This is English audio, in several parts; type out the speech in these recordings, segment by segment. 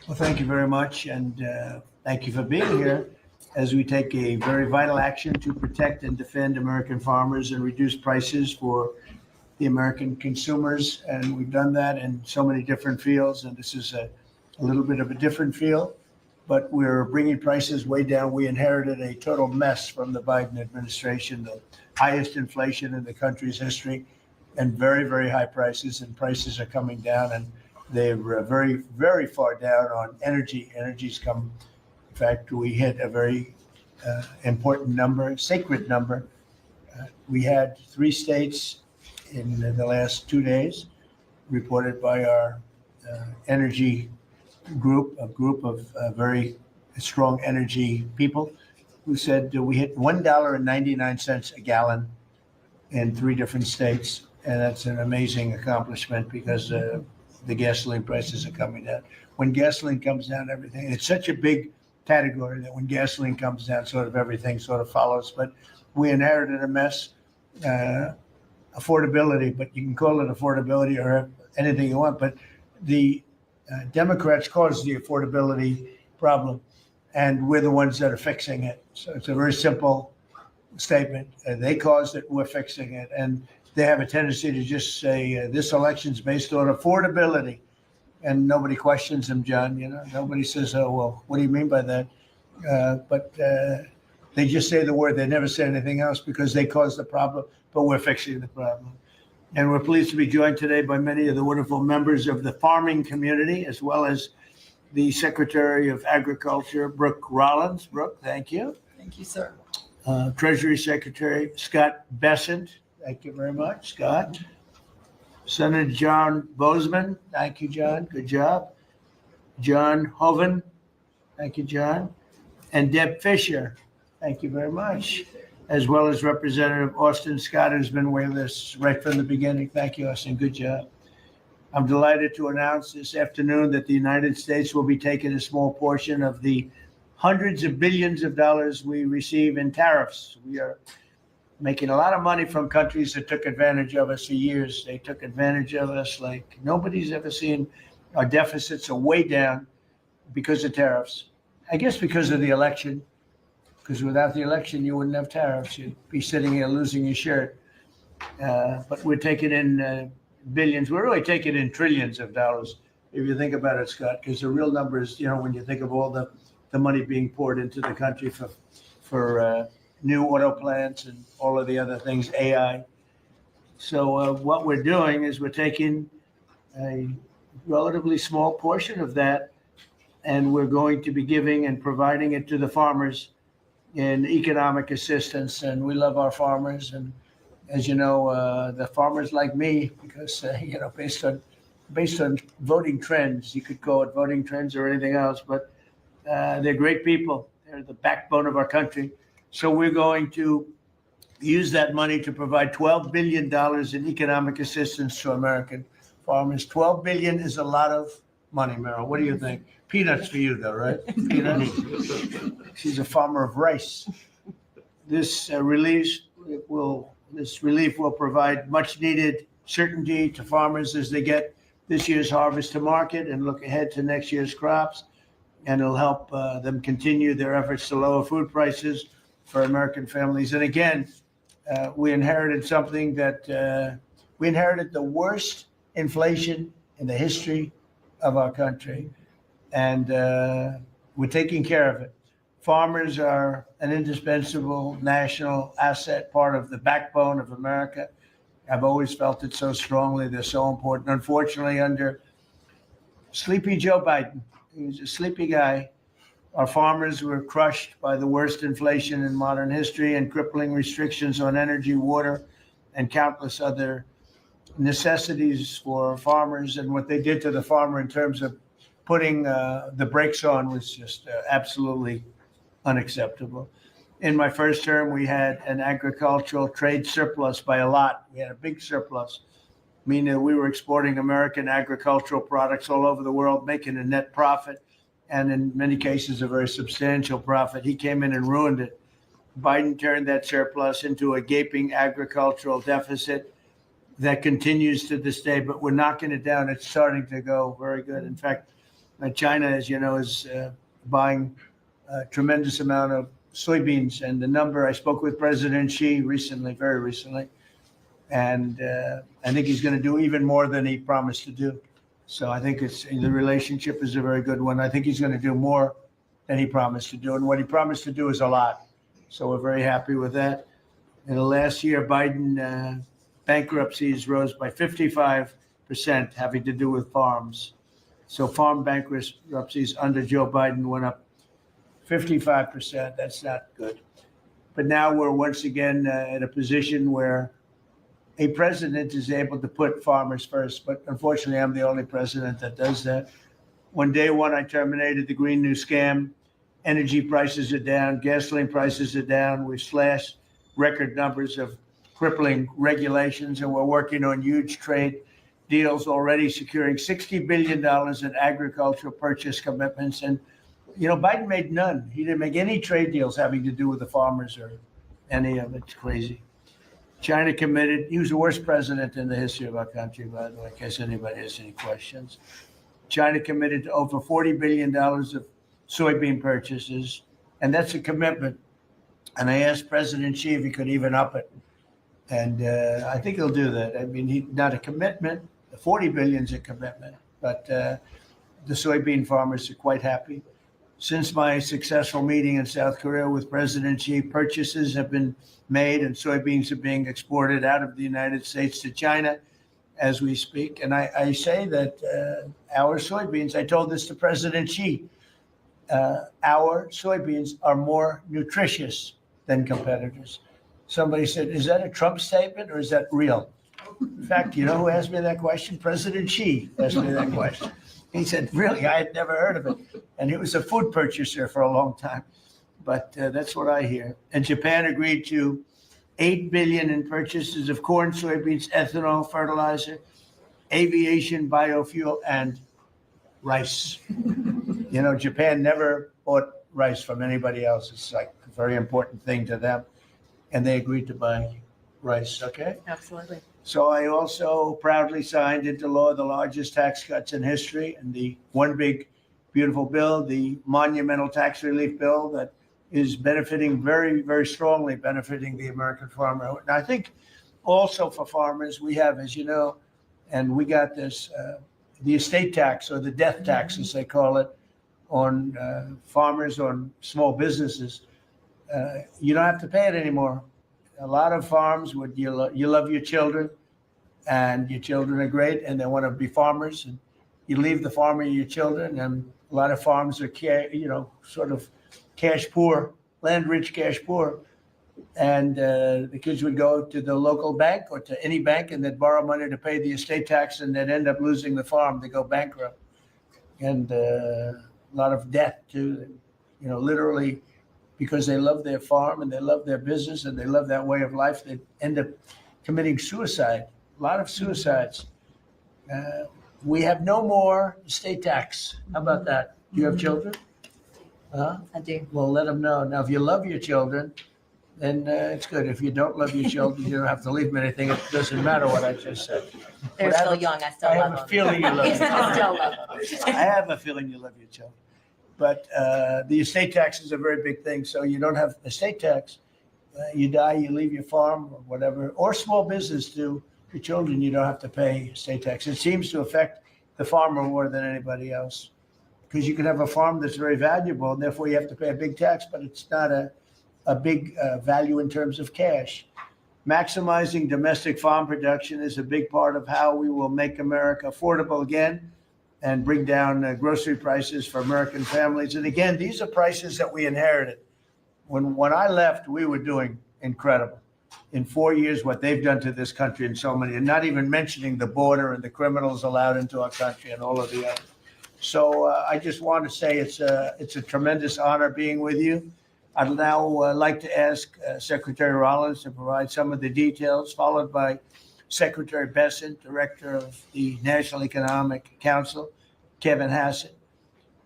Well, thank you very much, and thank you for being here as we take a very vital action to protect and defend American farmers and reduce prices for the American consumers. And we've done that in so many different fields, and this is a little bit of a different field, but we're bringing prices way down. We inherited a total mess from the Biden administration, the highest inflation in the country's history, and very, very high prices, and prices are coming down, and they're very, very far down on energy. Energy's come, in fact, we hit a very important number, sacred number. We had 3 states in the last 2 days reported by our energy group, a group of very strong energy people who said we hit $1.99 a gallon in 3 different states. And that's an amazing accomplishment because the gasoline prices are coming down. When gasoline comes down, everything, it's such a big category that when gasoline comes down, sort of everything sort of follows. But we inherited a mess, affordability, but you can call it affordability or anything you want. But the Democrats caused the affordability problem, and we're the ones that are fixing it. So it's a very simple statement. They caused it, we're fixing it. And they have a tendency to just say this election's based on affordability, and nobody questions them, John. You know, nobody says, "Oh, well, what do you mean by that?" But they just say the word. They never say anything else because they caused the problem. But we're fixing the problem, and we're pleased to be joined today by many of the wonderful members of the farming community, as well as the Secretary of Agriculture, Brooke Rollins. Brooke, thank you. Thank you, sir. Treasury Secretary Scott Bessent. Thank you very much, Scott. Senator John Bozeman. Thank you, John. Good job. John Hoeven. Thank you, John. And Deb Fisher. Thank you very much. As well as Representative Austin Scott, who's been with us right from the beginning. Thank you, Austin. Good job. I'm delighted to announce this afternoon that the United States will be taking a small portion of the hundreds of billions of dollars we receive in tariffs. We are making a lot of money from countries that took advantage of us for years. They took advantage of us like nobody's ever seen. Our deficits are way down because of tariffs. I guess because of the election, because without the election, you wouldn't have tariffs. You'd be sitting here losing your shirt. But we're taking in billions. We're really taking in trillions of dollars, if you think about it, Scott, because the real numbers, you know, when you think of all the money being poured into the country for new auto plants and all of the other things, AI. So what we're doing is we're taking a relatively small portion of that, and we're going to be giving and providing it to the farmers in economic assistance. And we love our farmers. And as you know, the farmers like me, because, you know, based on voting trends, you could call it voting trends or anything else, but they're great people. They're the backbone of our country. So we're going to use that money to provide $12 billion in economic assistance to American farmers. $12 billion is a lot of money, Meryl. What do you think? Peanuts for you, though, right? Peanuts. She's a farmer of rice. This relief will provide much-needed certainty to farmers as they get this year's harvest to market and look ahead to next year's crops. And it'll help them continue their efforts to lower food prices for American families. And again, we inherited something that we inherited the worst inflation in the history of our country, and we're taking care of it. Farmers are an indispensable national asset, part of the backbone of America. I've always felt it so strongly. They're so important. Unfortunately, under sleepy Joe Biden, he was a sleepy guy. Our farmers were crushed by the worst inflation in modern history and crippling restrictions on energy, water, and countless other necessities for farmers. And what they did to the farmer in terms of putting the brakes on was just absolutely unacceptable. In my first term, we had an agricultural trade surplus by a lot. We had a big surplus, meaning we were exporting American agricultural products all over the world, making a net profit, and in many cases, a very substantial profit. He came in and ruined it. Biden turned that surplus into a gaping agricultural deficit that continues to this day, but we're knocking it down. It's starting to go very good. In fact, China, as you know, is buying a tremendous amount of soybeans. And the number, I spoke with President Xi recently, very recently, and I think he's going to do even more than he promised to do. So I think the relationship is a very good one. I think he's going to do more than he promised to do. And what he promised to do is a lot. So we're very happy with that. In the last year, Biden bankruptcies rose by 55%, having to do with farms. So farm bankruptcies under Joe Biden went up 55%. That's not good. But now we're once again in a position where a president is able to put farmers first. But unfortunately, I'm the only president that does that. When day one, I terminated the Green New Scam. Energy prices are down. Gasoline prices are down. We've slashed record numbers of crippling regulations, and we're working on huge trade deals already, securing $60 billion in agricultural purchase commitments. And, you know, Biden made none. He didn't make any trade deals having to do with the farmers or any of it. It's crazy. China committed. He was the worst president in the history of our country, by the way, in case anybody has any questions. China committed to over $40 billion of soybean purchases, and that's a commitment. And I asked President Xi if he could even up it. And I think he'll do that. I mean, not a commitment. The 40 billion is a commitment, but the soybean farmers are quite happy. Since my successful meeting in South Korea with President Xi, purchases have been made and soybeans are being exported out of the United States to China as we speak. And I say that our soybeans, I told this to President Xi, our soybeans are more nutritious than competitors. Somebody said, is that a Trump statement or is that real? In fact, you know who asked me that question? President Xi asked me that question. He said, really, I had never heard of it. And he was a food purchaser for a long time. But that's what I hear. And Japan agreed to $8 billion in purchases of corn, soybeans, ethanol, fertilizer, aviation, biofuel, and rice. You know, Japan never bought rice from anybody else. It's like a very important thing to them. And they agreed to buy rice, okay? Absolutely. So I also proudly signed into law the largest tax cuts in history, and the one big, beautiful bill, the monumental tax relief bill that is benefiting very, very strongly, benefiting the American farmer. And I think also for farmers, we have, as you know, and we got this, the estate tax or the death tax, as they call it, on farmers, on small businesses. You don't have to pay it anymore. A lot of farms would you love your children, and your children are great, and they want to be farmers, and you leave the farm and your children, and a lot of farms are sort of cash poor, land rich, cash poor, and the kids would go to the local bank or to any bank, and they'd borrow money to pay the estate tax, and they'd end up losing the farm. They go bankrupt, and a lot of debt too. You know, literally. Because they love their farm and they love their business and they love that way of life, they end up committing suicide. A lot of suicides. We have no more estate tax. How about that? Do you have children? I do. Well, let them know. Now, if you love your children, then it's good. If you don't love your children, you don't have to leave them anything. It doesn't matter what I just said. They're But still young. I still I love have them. a feeling you love your I children. still love them. I have a feeling you love your children. But the estate tax is a very big thing. So you don't have estate tax. You die, you leave your farm or whatever, or small business to your children. You don't have to pay estate tax. It seems to affect the farmer more than anybody else, because you can have a farm that's very valuable, and therefore you have to pay a big tax, but it's not a big value in terms of cash. Maximizing domestic farm production is a big part of how we will make America affordable again and bring down grocery prices for American families. And again, these are prices that we inherited. When I left, we were doing incredible. In 4 years, what they've done to this country and so many, and not even mentioning the border and the criminals allowed into our country and all of the others. So I just want to say it's a tremendous honor being with you. I'd now like to ask Secretary Rollins to provide some of the details, followed by Secretary Bessent, Director of the National Economic Council, Kevin Hassett,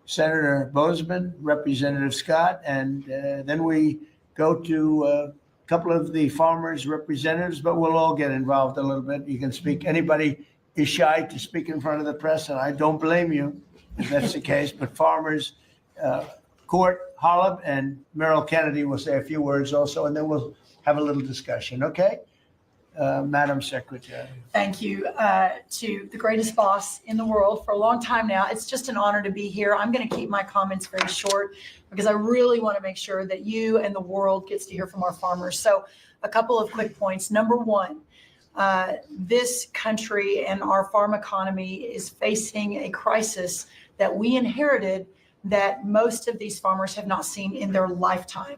Senator Bozeman, Representative Scott, and then we go to a couple of the farmers' representatives, but we'll all get involved a little bit. You can speak. Anybody is shy to speak in front of the press, and I don't blame you. if that's the case, but farmers, Court Holub and Merrill Kennedy will say a few words also, and then we'll have a little discussion, okay? Madam Secretary. Thank you to the greatest boss in the world for a long time now. It's just an honor to be here. I'm going to keep my comments very short because I really want to make sure that you and the world gets to hear from our farmers. So a couple of quick points. Number one, this country and our farm economy is facing a crisis that we inherited that most of these farmers have not seen in their lifetime.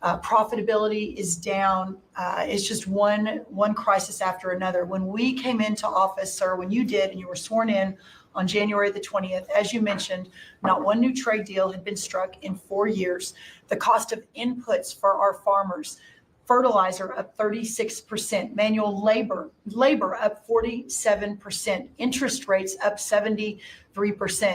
Profitability is down. It's just one crisis after another. When we came into office, sir, when you did, and you were sworn in on January the 20th, as you mentioned, not one new trade deal had been struck in 4 years. The cost of inputs for our farmers, fertilizer up 36%, manual labor up 47%, interest rates up 73%.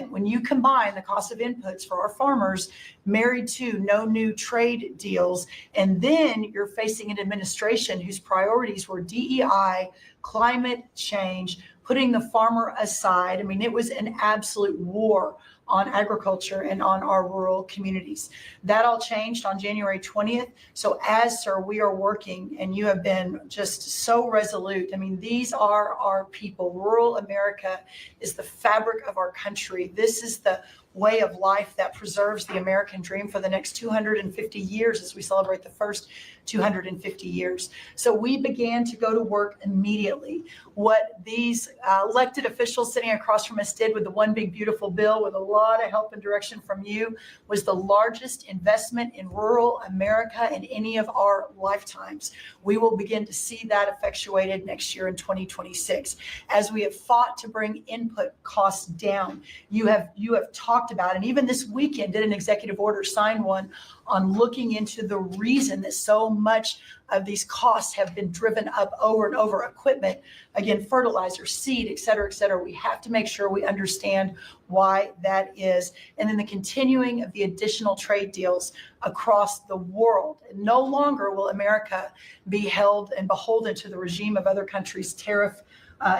When you combine the cost of inputs for our farmers married to no new trade deals, and then you're facing an administration whose priorities were DEI, climate change, putting the farmer aside. I mean, it was an absolute war on agriculture and on our rural communities. That all changed on January 20th. So as, sir, we are working, and you have been just so resolute. I mean, these are our people. Rural America is the fabric of our country. This is the way of life that preserves the American dream for the next 250 years as we celebrate the first 250 years. So we began to go to work immediately. What these elected officials sitting across from us did with the One Big Beautiful Bill, with a lot of help and direction from you, was the largest investment in rural America in any of our lifetimes. We will begin to see that effectuated next year in 2026. As we have fought to bring input costs down, you have talked about, and even this weekend did an executive order, signed one on looking into the reason that so much of these costs have been driven up over and over. Equipment, again, fertilizer, seed, et cetera, et cetera. We have to make sure we understand why that is. And then the continuing of the additional trade deals across the world. No longer will America be held and beholden to the regime of other countries' tariff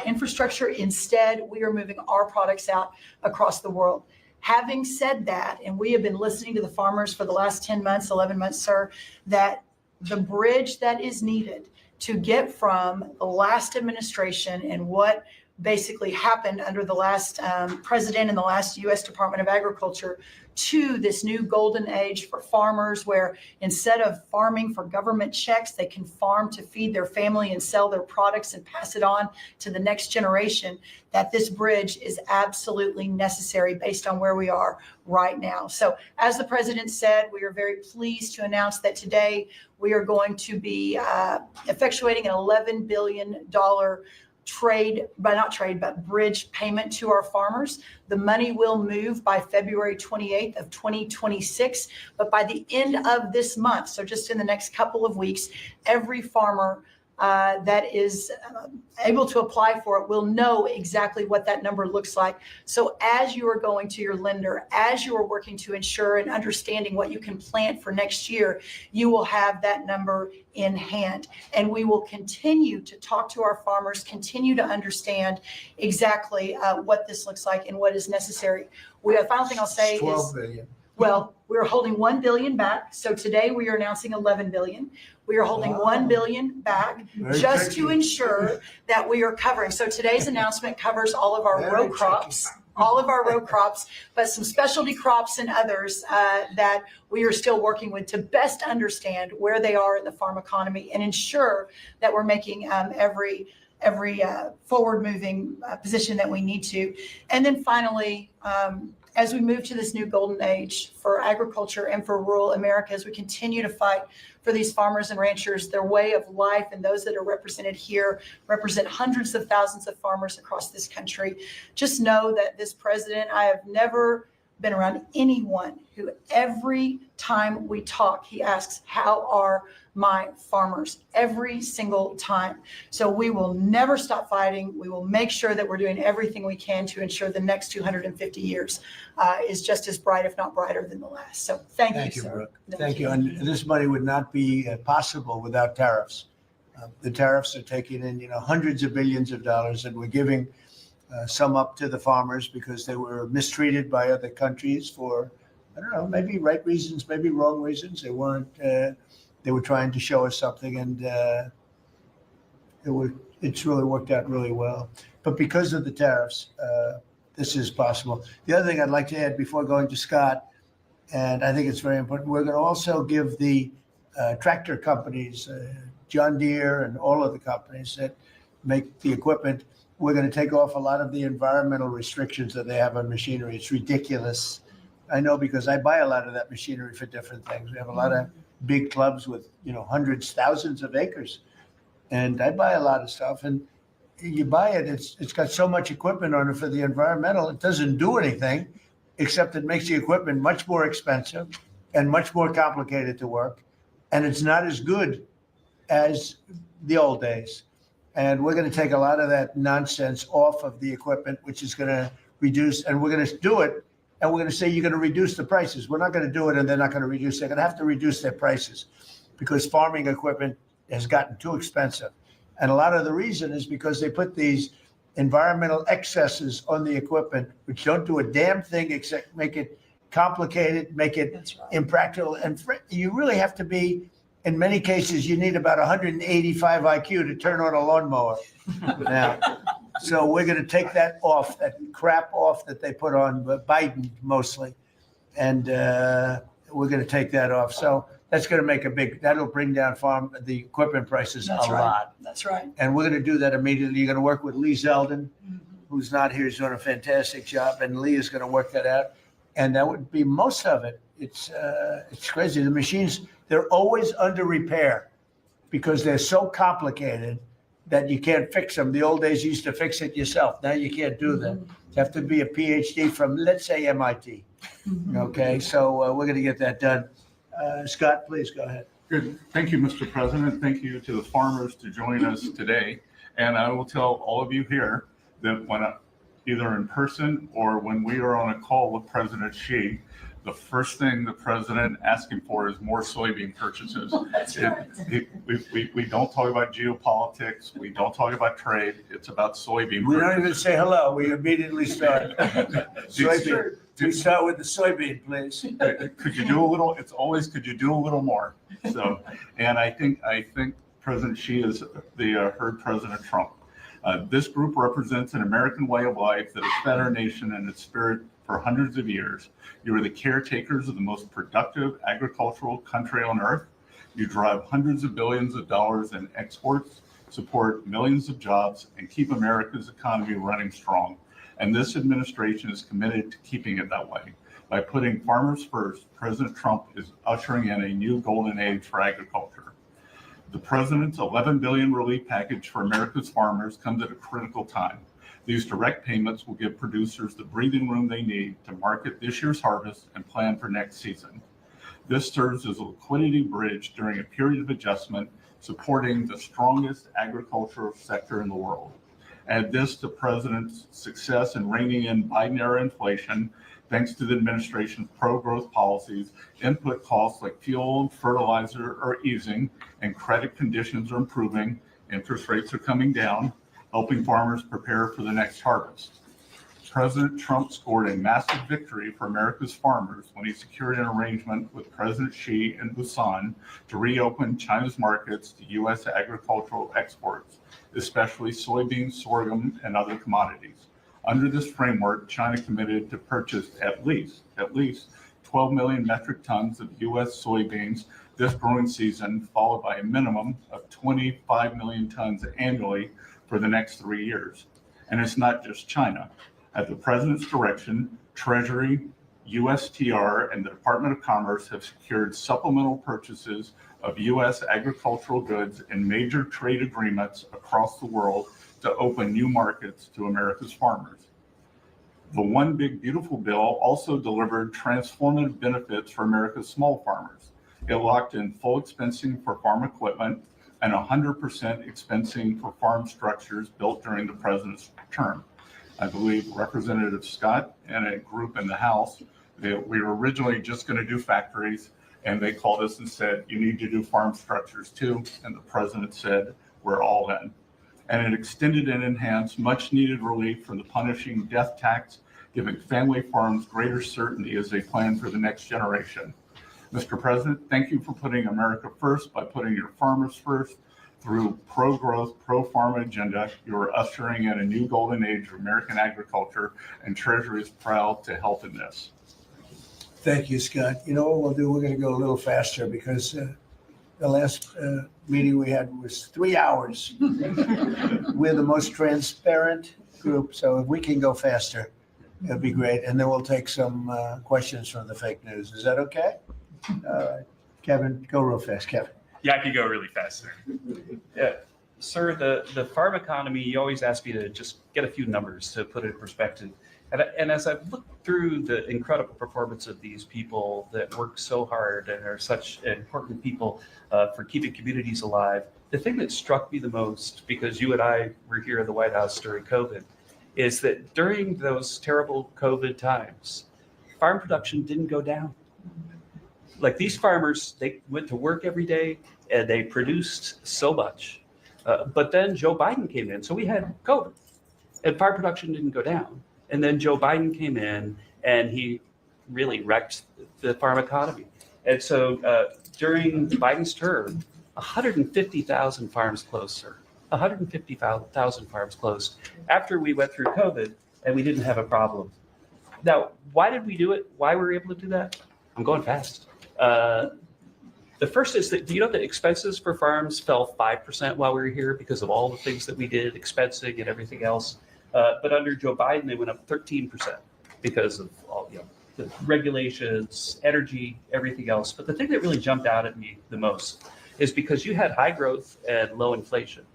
infrastructure. Instead, we are moving our products out across the world. Having said that, and we have been listening to the farmers for the last 10 months, 11 months, sir, that the bridge that is needed to get from the last administration and what basically happened under the last president and the last U.S. Department of Agriculture to this new golden age for farmers, where instead of farming for government checks, they can farm to feed their family and sell their products and pass it on to the next generation, that this bridge is absolutely necessary based on where we are right now. So as the president said, we are very pleased to announce that today we are going to be effectuating an $11 billion bridge payment to our farmers. The money will move by February 28th of 2026, but by the end of this month, so just in the next couple of weeks, every farmer that is able to apply for it will know exactly what that number looks like. So as you are going to your lender, as you are working to ensure and understanding what you can plant for next year, you will have that number in hand. And we will continue to talk to our farmers, continue to understand exactly what this looks like and what is necessary. The final thing I'll say is 12 billion. Well, we're holding $1 billion back. So today we are announcing $11 billion. We are holding $1 billion back just to ensure that we are covering. So today's announcement covers all of our row crops, but some specialty crops and others that we are still working with to best understand where they are in the farm economy and ensure that we're making every forward-moving position that we need to. And then finally, as we move to this new golden age for agriculture and for rural America, as we continue to fight for these farmers and ranchers, their way of life, and those that are represented here represent hundreds of thousands of farmers across this country. Just know that this president, I have never been around anyone who every time we talk, he asks, how are my farmers? Every single time. So we will never stop fighting. We will make sure that we're doing everything we can to ensure the next 250 years is just as bright, if not brighter, than the last. So thank you, sir. Brooke. Thank you. And this money would not be possible without tariffs. The tariffs are taking in, hundreds of billions of dollars, and we're giving some up to the farmers because they were mistreated by other countries for, I don't know, maybe right reasons, maybe wrong reasons. They weren't, they were trying to show us something, and it's really worked out really well. But because of the tariffs, this is possible. The other thing I'd like to add before going to Scott, and I think it's very important, we're going to also give the tractor companies, John Deere and all of the companies that make the equipment, we're going to take off a lot of the environmental restrictions that they have on machinery. It's ridiculous. I know because I buy a lot of that machinery for different things. We have a lot of big clubs with, hundreds, thousands of acres. And I buy a lot of stuff, and you buy it, it's got so much equipment on it for the environmental, it doesn't do anything, except it makes the equipment much more expensive and much more complicated to work. And it's not as good as the old days. And we're going to take a lot of that nonsense off of the equipment, which is going to reduce, and we're going to do it. And we're going to say, you're going to reduce the prices. We're not going to do it, and they're not going to reduce. They're going to have to reduce their prices because farming equipment has gotten too expensive. And a lot of the reason is because they put these environmental excesses on the equipment, which don't do a damn thing except make it complicated, make it impractical. And you really have to be, in many cases, you need about 185 IQ to turn on a lawnmower now. So we're going to take that off, that crap off that they put on Biden mostly. And we're going to take that off. So that's going to make that'll bring down the equipment prices a lot. That's right. And we're going to do that immediately. You're going to work with Lee Zeldin, who's not here. He's doing a fantastic job. And Lee is going to work that out. And that would be most of it. It's crazy. The machines, they're always under repair because they're so complicated that you can't fix them. The old days you used to fix it yourself. Now you can't do that. You have to be a PhD from, let's say, MIT. Okay, so we're going to get that done. Scott, please go ahead. Good. Thank you, Mr. President. Thank you to the farmers to join us today. And I will tell all of you here that when either in person or when we are on a call with President Xi, the first thing the president asking for is more soybean purchases. That's right. We don't talk about geopolitics. We don't talk about trade. It's about soybean We purchases. don't even say hello. We immediately start. Soybean. We start with the soybean, please. Could you do a little? It's always, could you do a little more? So, and I think President Xi has heard President Trump. This group represents an American way of life that has fed our nation and its spirit for hundreds of years. You are the caretakers of the most productive agricultural country on earth. You drive hundreds of billions of dollars in exports, support millions of jobs, and keep America's economy running strong. And this administration is committed to keeping it that way. By putting farmers first, President Trump is ushering in a new golden age for agriculture. The president's $11 billion relief package for America's farmers comes at a critical time. These direct payments will give producers the breathing room they need to market this year's harvest and plan for next season. This serves as a liquidity bridge during a period of adjustment, supporting the strongest agricultural sector in the world. Add this to President's success in reining in Biden-era inflation, thanks to the administration's pro-growth policies, input costs like fuel and fertilizer are easing, and credit conditions are improving, interest rates are coming down, helping farmers prepare for the next harvest. President Trump scored a massive victory for America's farmers when he secured an arrangement with President Xi in Busan to reopen China's markets to U.S. agricultural exports, especially soybeans, sorghum, and other commodities. Under this framework, China committed to purchase at least 12 million metric tons of U.S. soybeans this growing season, followed by a minimum of 25 million tons annually for the next 3 years. And it's not just China. At the president's direction, Treasury, USTR, and the Department of Commerce have secured supplemental purchases of U.S. agricultural goods in major trade agreements across the world to open new markets to America's farmers. The One Big Beautiful Bill also delivered transformative benefits for America's small farmers. It locked in full expensing for farm equipment and 100% expensing for farm structures built during the president's term. I believe Representative Scott and a group in the House, we were originally just going to do factories, and they called us and said, you need to do farm structures too. And the president said, we're all in. and it extended and enhanced much needed relief from the punishing death tax, giving family farms greater certainty as they plan for the next generation. Mr. President, thank you for putting America first by putting your farmers first. Through pro-growth, pro-farm agenda, you are ushering in a new golden age of American agriculture, and Treasury is proud to help in this. Thank you, Scott. You know what we'll do? We're going to go a little faster because the last meeting we had was 3 hours. We're the most transparent group, so if we can go faster, it'd be great. And then we'll take some questions from the fake news. Is that okay? All right. Kevin, go real fast, Kevin. Yeah, I could go really fast, sir. Yeah, sir, the farm economy, you always ask me to just get a few numbers to put it in perspective. And as I've looked through the incredible performance of these people that work so hard and are such important people for keeping communities alive, the thing that struck me the most, because you and I were here in the White House during COVID, is that during those terrible COVID times, farm production didn't go down. Like these farmers, they went to work every day and they produced so much. But then Joe Biden came in. So we had COVID and farm production didn't go down. And then Joe Biden came in and he really wrecked the farm economy. And so during Biden's term, 150,000 farms closed, sir. 150,000 farms closed after we went through COVID and we didn't have a problem. Now, why did we do it? Why were we able to do that? I'm going fast. The first is that, do you know that expenses for farms fell 5% while we were here because of all the things that we did, expensing and everything else? But under Joe Biden, they went up 13% because of all the regulations, energy, everything else. But the thing that really jumped out at me the most is because you had high growth and low inflation.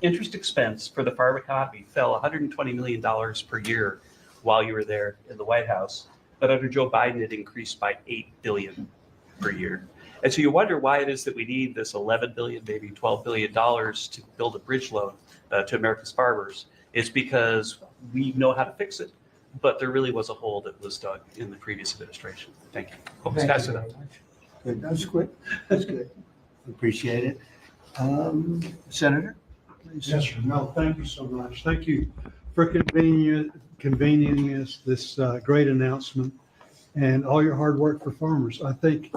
Interest expense for the farm economy fell $120 million per year while you were there in the White House. But under Joe Biden, it increased by $8 billion per year. And so you wonder why it is that we need this $11 billion, maybe $12 billion to build a bridge loan to America's farmers. It's because we know how to fix it, but there really was a hole that was dug in the previous administration. Thank you. Hope it's fast enough. Good. That's good. That's good. Appreciate it. Senator, please. Yes, sir. No, thank you so much. Thank you for convening us this great announcement and all your hard work for farmers. I think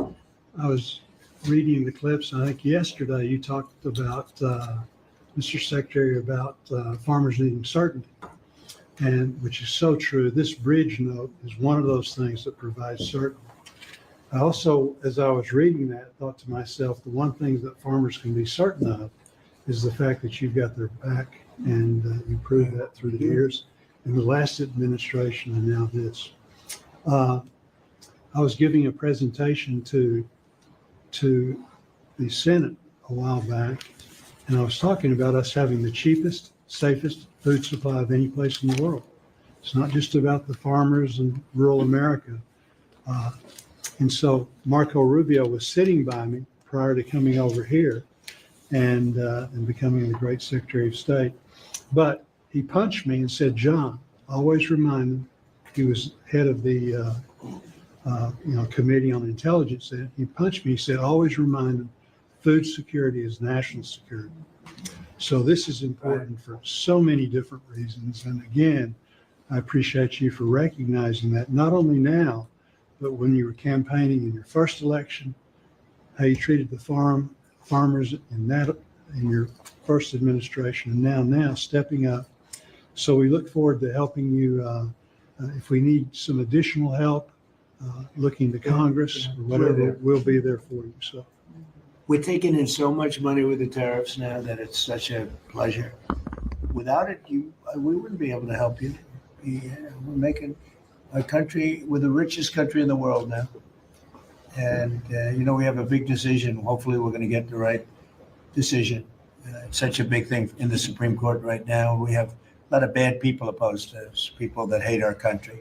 I was reading the clips. I think yesterday you talked about, Mr. Secretary, about farmers needing certainty, and which is so true. This bridge note is one of those things that provides certainty. I also, as I was reading that, thought to myself, the one thing that farmers can be certain of is the fact that you've got their back, and you proved that through the years in the last administration and now this. I was giving a presentation to the Senate a while back, and I was talking about us having the cheapest, safest food supply of any place in the world. It's not just about the farmers in rural America. And so Marco Rubio was sitting by me prior to coming over here and becoming the great Secretary of State. But he punched me and said, "John, always remind him," he was head of the Committee on Intelligence. He punched me, he said, "Always remind him, food security is national security." So this is important for so many different reasons. And again, I appreciate you for recognizing that, not only now, but when you were campaigning in your first election, how you treated the farmers in your first administration, and now stepping up. So we look forward to helping you. If we need some additional help, looking to Congress or whatever, we'll be there for you. So We're taking in so much money with the tariffs now that it's such a pleasure. Without it, we wouldn't be able to help you. We're making a country, we're the richest country in the world now. And, we have a big decision. Hopefully we're going to get the right decision. It's such a big thing in the Supreme Court right now. We have a lot of bad people opposed to us, people that hate our country.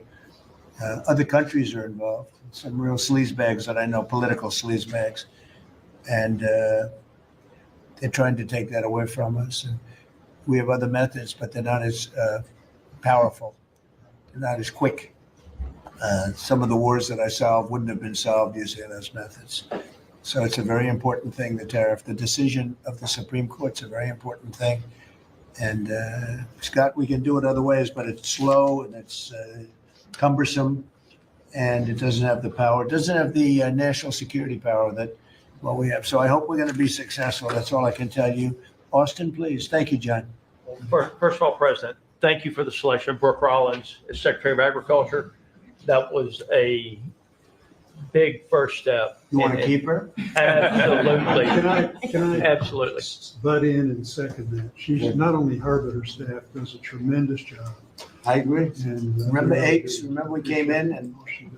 Other countries are involved, some real sleazebags that I know, political sleazebags. And they're trying to take that away from us. And we have other methods, but they're not as powerful. They're not as quick. Some of the wars that I solved wouldn't have been solved using those methods. So it's a very important thing, the tariff. The decision of the Supreme Court's a very important thing. And Scott, we can do it other ways, but it's slow and it's cumbersome, and it doesn't have the power. It doesn't have the national security power that what we have. So I hope we're going to be successful. That's all I can tell you. Austin, please. Thank you, John. First of all, President, thank you for the selection of Brooke Rollins as Secretary of Agriculture. That was a big first step. You want to keep her? Absolutely. Can I Absolutely. butt in and second that? She's not only her, but her staff does a tremendous job. I agree. And Remember eggs? Remember we came in and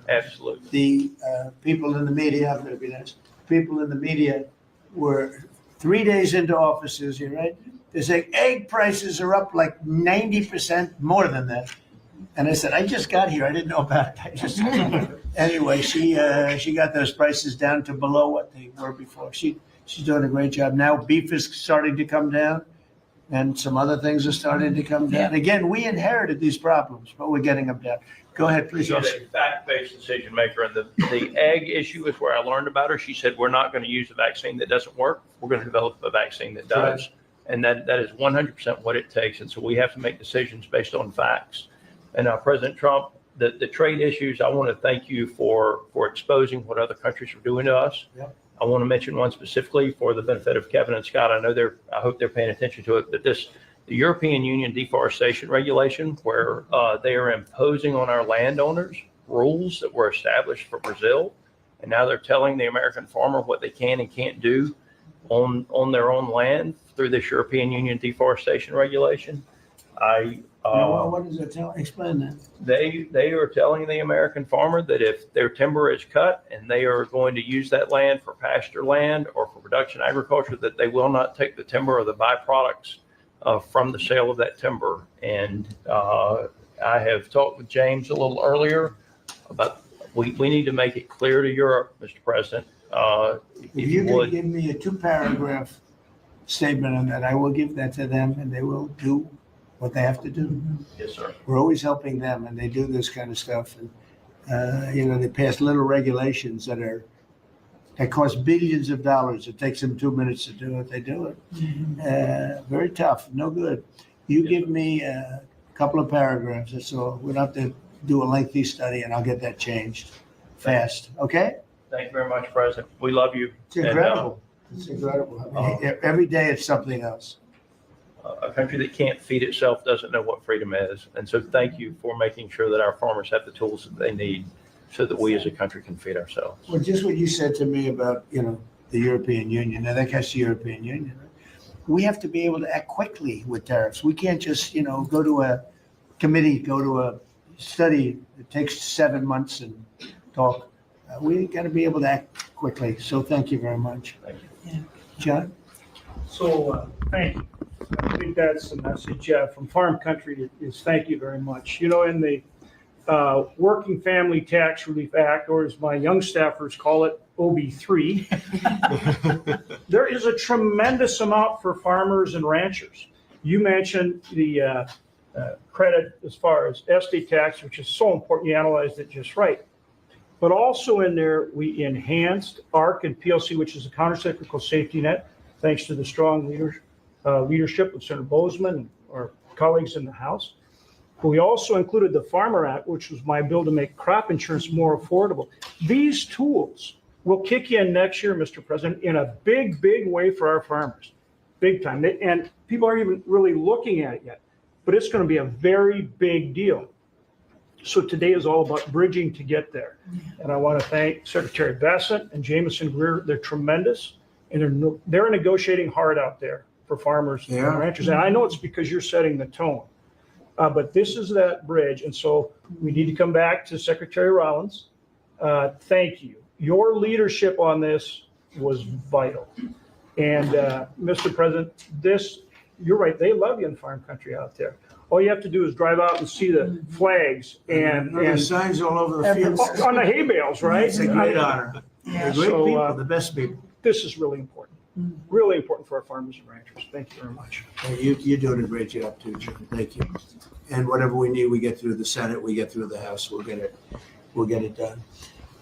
Absolutely. the people in the media, I'm going to be nice, people in the media were 3 days into offices, you're right? They're saying egg prices are up like 90% more than that. And I said, I just got here. I didn't know about it. Anyway, she got those prices down to below what they were before. She's doing a great job. Now beef is starting to come down and some other things are starting to come down. Again, we inherited these problems, but we're getting them down. Go ahead, please. She's a fact-based decision maker. And the egg issue is where I learned about her. She said, we're not going to use a vaccine that doesn't work. We're going to develop a vaccine that does. And that is 100% what it takes. And so we have to make decisions based on facts. And President Trump, the trade issues, I want to thank you for exposing what other countries are doing to us. Yep. I want to mention one specifically for the benefit of Kevin and Scott. I hope they're paying attention to it, but the European Union deforestation regulation, where they are imposing on our landowners rules that were established for Brazil. And now they're telling the American farmer what they can and can't do on their own land through this European Union deforestation regulation. What does it tell? Explain that. They are telling the American farmer that if their timber is cut and they are going to use that land for pasture land or for production agriculture, that they will not take the timber or the byproducts from the sale of that timber. And I have talked with James a little earlier about we need to make it clear to Europe, Mr. President. If you could give me a 2-paragraph statement on that, I will give that to them and they will do what they have to do. Yes, sir. We're always helping them and they do this kind of stuff. And, they pass little regulations that cost billions of dollars. It takes them 2 minutes to do it. They do it. Very tough, no good. You give me a couple of paragraphs, that's all. We don't have to do a lengthy study and I'll get that changed fast, okay? Thank you very much, President. We love you. It's incredible. It's incredible. I mean, every day it's something else. A country that can't feed itself doesn't know what freedom is. And so thank you for making sure that our farmers have the tools that they need so that we as a country can feed ourselves. Well, just what you said to me about, the European Union, I think that's the European Union. Right? We have to be able to act quickly with tariffs. We can't just, go to a committee, go to a study that takes 7 months and talk. We got to be able to act quickly. So thank you very much. Thank you. John? So, thank you. I think that's the message from Farm Country is thank you very much. In the Working Family Tax Relief Act, or as my young staffers call it, OB3, there is a tremendous amount for farmers and ranchers. You mentioned the credit as far as estate tax, which is so important. You analyzed it just right. But also in there, we enhanced ARC and PLC, which is a countercyclical safety net, thanks to the strong leadership of Senator Bozeman and our colleagues in the House. But we also included the Farmer Act, which was my bill to make crop insurance more affordable. These tools will kick in next year, Mr. President, in a big, big way for our farmers, big time. And people aren't even really looking at it yet, but it's going to be a very big deal. So today is all about bridging to get there. And I want to thank Secretary Bassett and Jameson Greer. They're tremendous, and they're negotiating hard out there for farmers and ranchers. And I know it's because you're setting the tone. But this is that bridge. And so we need to come back to Secretary Rollins. Thank you. Your leadership on this was vital. And Mr. President, you're right. They love you in Farm Country out there. All you have to do is drive out and see the flags and signs all over the field. On the hay bales, right? It's a great honor. They're great people, the best people. This is really important. Really important for our farmers and ranchers. Thank you very much. You're doing a great job too, Jim. Thank you. And whatever we need, we get through the Senate, we get through the House, we'll get it done.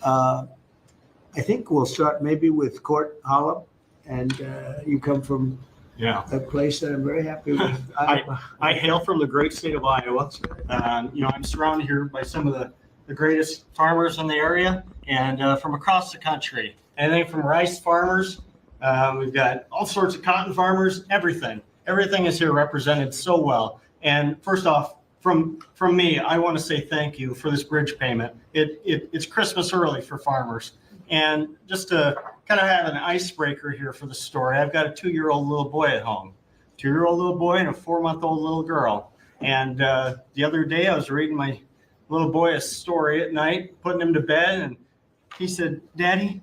I think we'll start maybe with Court Holland, and you come from Yeah. a place that I'm very happy with. I hail from the great state of Iowa. I'm surrounded here by some of the greatest farmers in the area and from across the country. Anything from rice farmers, we've got all sorts of cotton farmers, everything. Everything is here represented so well. And first off, from me, I want to say thank you for this bridge payment. It's Christmas early for farmers. And just to kind of have an icebreaker here for the story, I've got a 2-year-old little boy at home, 2-year-old little boy and a 4-month-old little girl. And the other day I was reading my little boy a story at night, putting him to bed, and he said, "Daddy,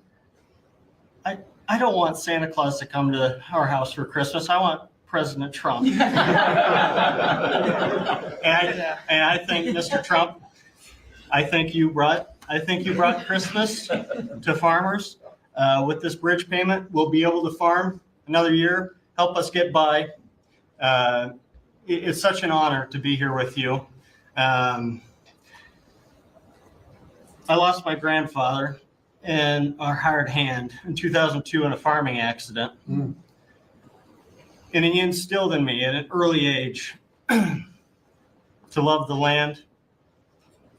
I don't want Santa Claus to come to our house for Christmas. I want President Trump." and I think, Mr. Trump, I think you brought Christmas to farmers. With this bridge payment, we'll be able to farm another year, help us get by. It's such an honor to be here with you. I lost my grandfather in our hired hand in 2002 in a farming accident. Mm. And he instilled in me at an early age to love the land,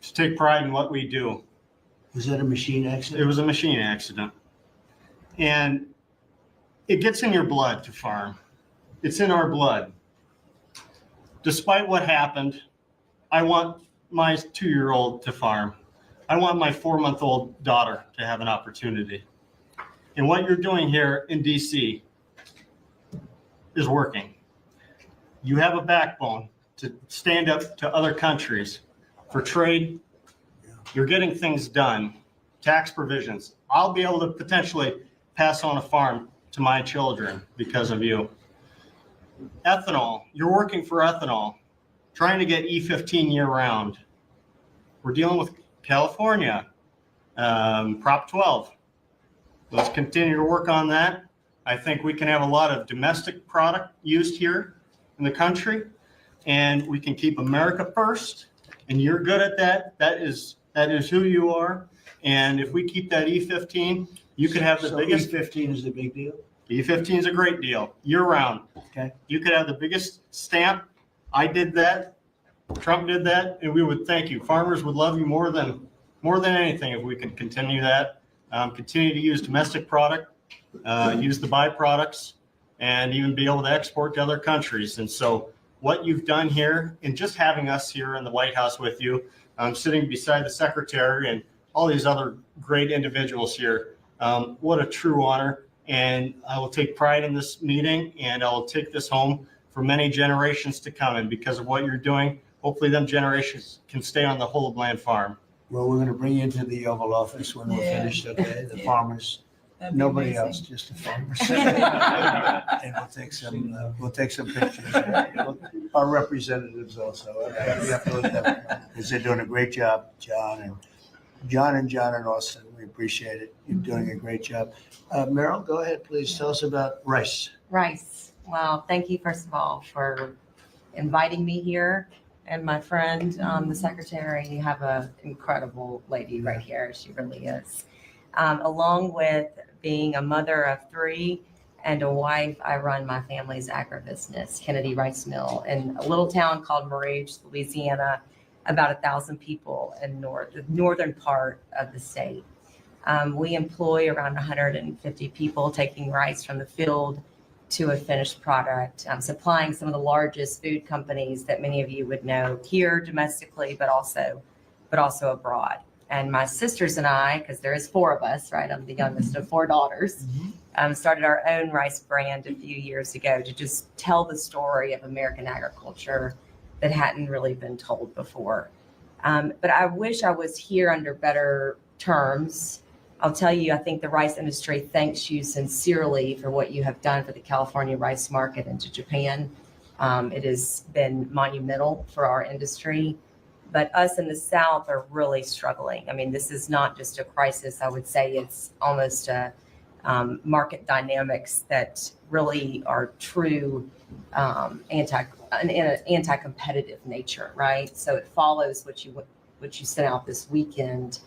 to take pride in what we do. Was that a machine accident? It was a machine accident. And it gets in your blood to farm. It's in our blood. Despite what happened, I want my 2-year-old to farm. I want my 4-month-old daughter to have an opportunity. And what you're doing here in DC is working. You have a backbone to stand up to other countries for trade. You're getting things done. Tax provisions. I'll be able to potentially pass on a farm to my children because of you. Ethanol. You're working for ethanol, trying to get E15 year round. We're dealing with California, Prop 12. Let's continue to work on that. I think we can have a lot of domestic product used here in the country, and we can keep America first. And you're good at that. That is who you are. And if we keep that E15, you could have the biggest. E15 is the big deal. E15 is a great deal, year round. Okay. You could have the biggest stamp. I did that. Trump did that, and we would thank you. Farmers would love you more than anything if we could continue that. Continue to use domestic product, use the byproducts, and even be able to export to other countries. And so what you've done here, and just having us here in the White House with you, sitting beside the secretary and all these other great individuals here, what a true honor. And I will take pride in this meeting, and I will take this home for many generations to come. And because of what you're doing, hopefully them generations can stay on the whole of land farm. Well, we're going to bring you into the Oval Office when we're Yeah. finished, okay? The Yeah. farmers, That'd be nobody amazing. else, just the farmers. And we'll take some pictures. Our representatives also. Okay? We have to look at them because they're doing a great job, John and Austin. We appreciate it. You're doing a great job. Meryl, go ahead, please. Tell us about rice. Rice. Well, thank you, first of all, for inviting me here. And my friend, the secretary, you have an incredible lady right here. She really is. Along with being a mother of 3 and a wife, I run my family's agribusiness, Kennedy Rice Mill, in a little town called Merage, Louisiana, about 1,000 people in the northern part of the state. We employ around 150 people, taking rice from the field to a finished product, supplying some of the largest food companies that many of you would know here domestically, but also abroad. And my sisters and I, because there is 4 of us, right? I'm the youngest of 4 daughters, started our own rice brand a few years ago to just tell the story of American agriculture that hadn't really been told before. But I wish I was here under better terms. I'll tell you, I think the rice industry thanks you sincerely for what you have done for the California rice market and to Japan. It has been monumental for our industry, but us in the South are really struggling. I mean, this is not just a crisis. I would say it's almost a market dynamics that really are true anti-competitive nature, right? So it follows what you sent out this weekend.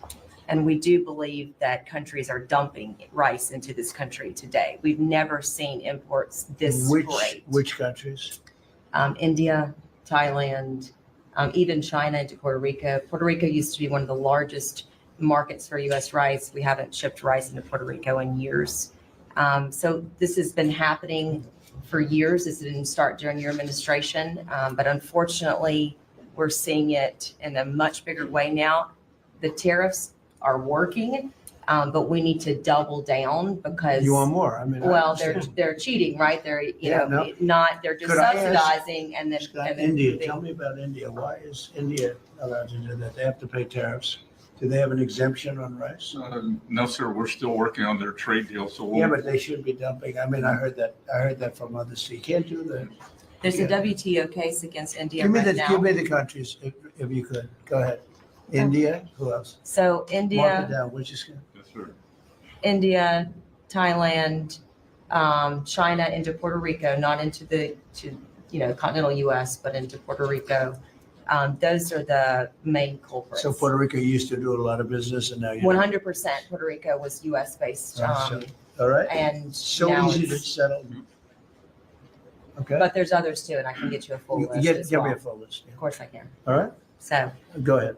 And we do believe that countries are dumping rice into this country today. We've never seen imports this great. Which countries? India, Thailand, even China into Puerto Rico. Puerto Rico used to be one of the largest markets for U.S. rice. We haven't shipped rice into Puerto Rico in years. So this has been happening for years. This didn't start during your administration, but unfortunately, we're seeing it in a much bigger way now. The tariffs are working, but we need to double down because You want more? I mean, I well, understand. they're cheating, right? They're Yeah, no. they're just Could I ask- subsidizing and then Scott, India, tell me about India. Why is India allowed to do that? They have to pay tariffs. Do they have an exemption on rice? No, sir, we're still working on their trade deal, so Yeah, we'll, but they should be dumping. I mean, I heard that from others. You can't do that. There's a WTO case against India Give me right give now. me the countries if you could. Go ahead. India, who else? So Mark it India, down. Which is good. yes, sir. India, Thailand, China into Puerto Rico, not into continental U.S., but into Puerto Rico. Those are the main culprits. So Puerto Rico used to do a lot of business and now you. 100% Puerto Rico was U.S. based, All right. and So now easy to it's, settle. Okay. but there's others too, and I can get you a full list Give as me well. a full list. Of course I can. All right. So. Go ahead.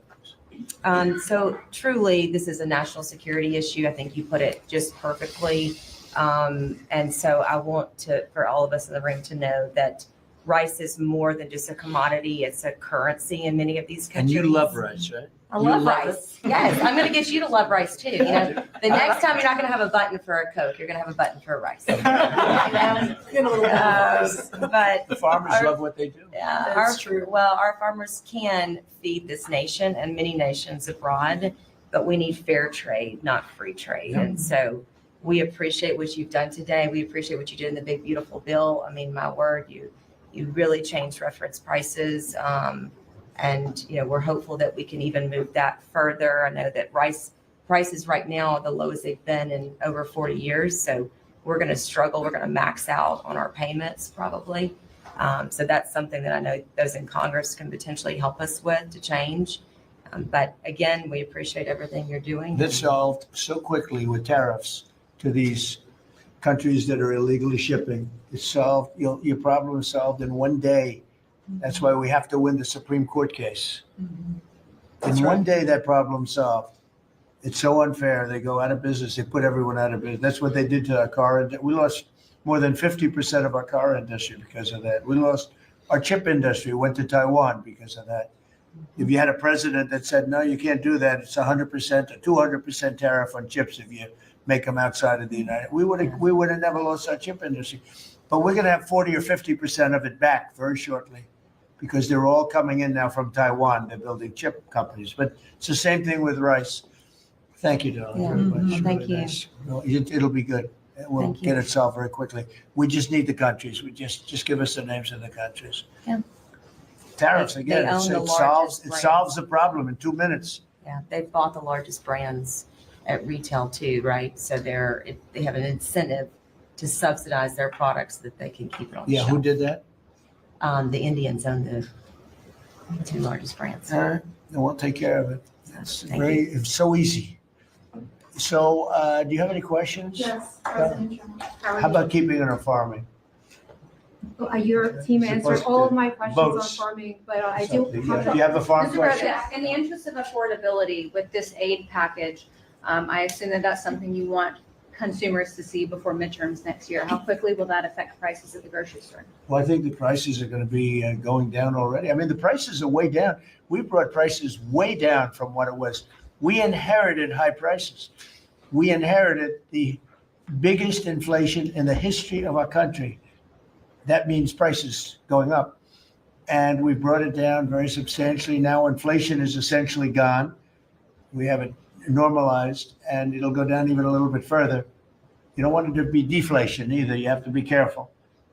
So truly, this is a national security issue. I think you put it just perfectly. And so I want for all of us in the room to know that rice is more than just a commodity. It's a currency in many of these And countries. you love rice, right? I you love love rice. Yes, I'm going to get you to love rice too. The next time you're not going to have a button for a Coke, you're going to have a button for rice. But The farmers Our- love what they do. yeah, That's true. Well, our farmers can feed this nation and many nations abroad, but we need fair trade, not free trade. Yeah. And so we appreciate what you've done today. We appreciate what you did in the big, beautiful bill. I mean, my word, you really changed reference prices. And, we're hopeful that we can even move that further. I know that rice prices right now are the lowest they've been in over 40 years. So we're going to struggle. We're going to max out on our payments probably. So that's something that I know those in Congress can potentially help us with to change. But again, we appreciate everything you're doing. That's solved so quickly with tariffs to these countries that are illegally shipping. It's solved. Your problem is solved in one day. That's why we have to win the Supreme Court case. In one day, that problem's solved. It's so unfair. They go out of business. They put everyone out of business. That's what they did to our car. We lost more than 50% of our car industry because of that. We lost our chip industry, went to Taiwan because of that. If you had a president that said, no, you can't do that, it's 100% or 200% tariff on chips if you make them outside of the United, we would have never lost our chip industry. But we're going to have 40 or 50% of it back very shortly because they're all coming in now from Taiwan. They're building chip companies. But it's the same thing with rice. Thank you, darling, Yeah. very much. Well, thank Really you. nice. Well, it'll be good. We'll Thank you. get it solved very quickly. We just need the countries. We just give us the names of the countries. Yeah. Tariffs, They again, own the it solves largest the problem in 2 minutes. Yeah, they've bought the largest brands at retail too, right? So they have an incentive to subsidize their products so that they can keep it on the Yeah, who shelf. did that? The Indians own the two largest brands. All right, then we'll take care of it. It's Thank you. it's so easy. So, do you have any questions? Yes, President Trump. How about keeping it on farming? Your team answered Supposed all to of my questions on votes. farming, but I do Something. have Do you have a farm Mr. question? President, In the interest of affordability with this aid package, I assume that that's something you want consumers to see before midterms next year. How quickly will that affect prices at the grocery store? Well, I think the prices are going to be going down already. I mean, the prices are way down. We brought prices way down from what it was. We inherited high prices. We inherited the biggest inflation in the history of our country. That means prices going up. And we brought it down very substantially. Now inflation is essentially gone. We have it normalized and it'll go down even a little bit further. You don't want it to be deflation either. You have to be careful.